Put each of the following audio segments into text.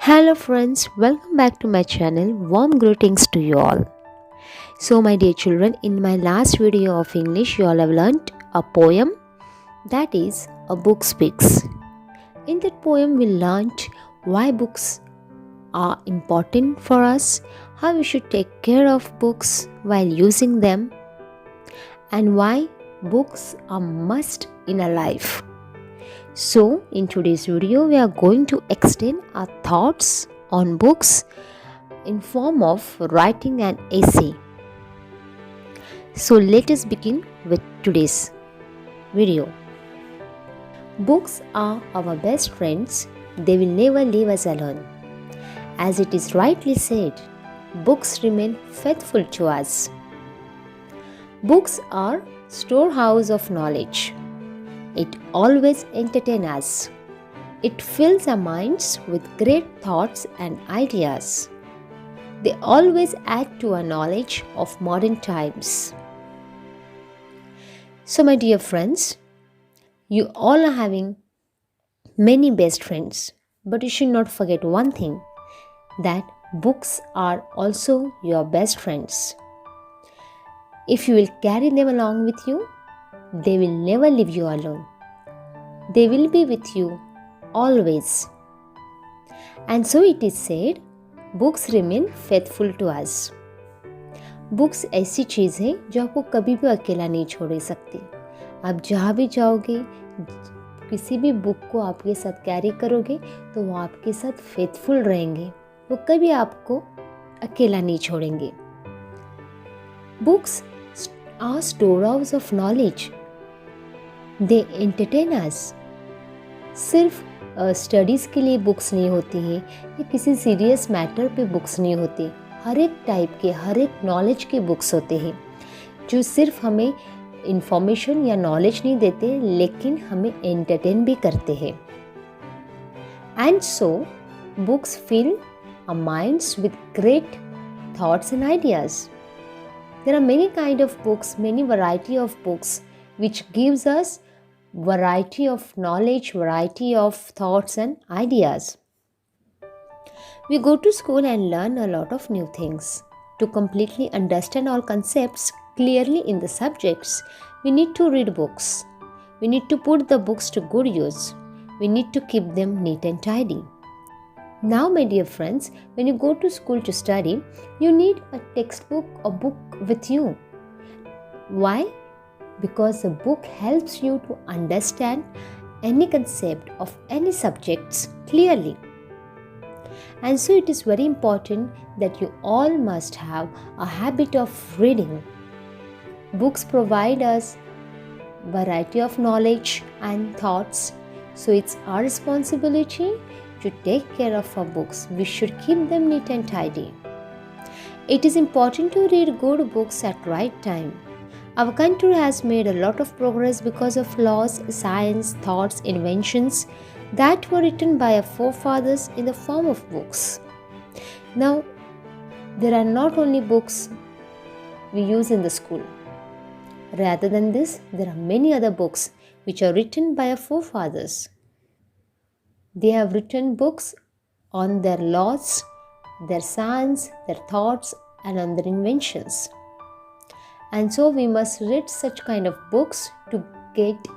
Hello friends, welcome back to my channel. Warm greetings to you all. So my dear children, in my last video of English, you all have learnt a poem, that is A Book Speaks. In that poem, we learnt why books are important for us, how we should take care of books while using them, and why books are must in our life. So, in today's video, we are going to extend our thoughts on books in form of writing an essay. So, let us begin with today's video. Books are our best friends. They will never leave us alone. As it is rightly said, books remain faithful to us. Books are storehouse of knowledge. It always entertains us. It fills our minds with great thoughts and ideas. They always add to our knowledge of modern times. So, my dear friends, you all are having many best friends, but you should not forget one thing, that books are also your best friends. If you will carry them along with you, they will never leave you alone. They will be with you always. And so it is said, books remain faithful to us. Books ऐसी चीज़ है जो आपको कभी भी अकेला नहीं छोड़ सकती. आप जहाँ भी जाओगे, किसी भी बुक को आपके साथ कैरी करोगे तो वो आपके साथ फेथफुल रहेंगे. वो कभी आपको अकेला नहीं छोड़ेंगे. Books are storehouse of knowledge. They entertain us. सिर्फ स्टडीज़ के लिए बुक्स नहीं होती हैं या किसी सीरियस मैटर पे बुक्स नहीं होती. हर एक टाइप के, हर एक नॉलेज के बुक्स होते हैं जो सिर्फ हमें इंफॉर्मेशन या नॉलेज नहीं देते, लेकिन हमें एंटरटेन भी करते हैं. And so books fill our minds with great thoughts and ideas. There are many kind of books, many variety of books which gives us variety of knowledge, variety of thoughts and ideas. We go to school and learn a lot of new things. To completely understand all concepts clearly in the subjects, we need to read books. We need to put the books to good use. We need to keep them neat and tidy. Now, my dear friends, when you go to school to study, you need a textbook or book with you. Why? Because the book helps you to understand any concept of any subjects clearly. And so it is very important that you all must have a habit of reading. Books provide us variety of knowledge and thoughts, so it's our responsibility to take care of our books. We should keep them neat and tidy. It is important to read good books at right time. Our country has made a lot of progress because of laws, science, thoughts, inventions that were written by our forefathers in the form of books. Now, there are not only books we use in the school. Rather than this, there are many other books which are written by our forefathers. They have written books on their laws, their science, their thoughts, and on their inventions. And so we must read such kind of books to get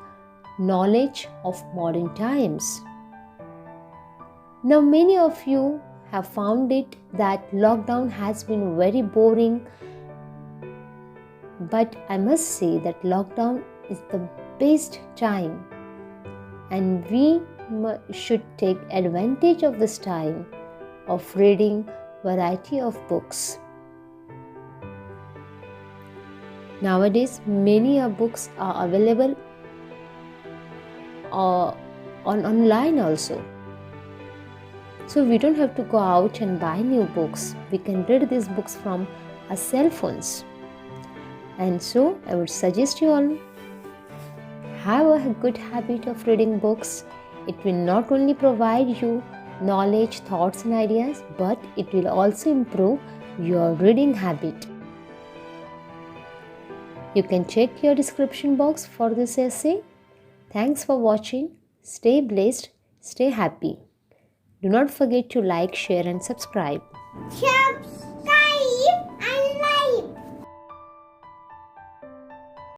knowledge of modern times. Now, many of you have found it that lockdown has been very boring. But I must say that lockdown is the best time, and we should take advantage of this time of reading variety of books. Nowadays, many books are available online also. So we don't have to go out and buy new books. We can read these books from our cell phones. And so I would suggest you all have a good habit of reading books. It will not only provide you knowledge, thoughts and ideas, but it will also improve your reading habit. You can check your description box for this essay. Thanks for watching. Stay blessed, stay happy. Do not forget to like, share and subscribe. Chips.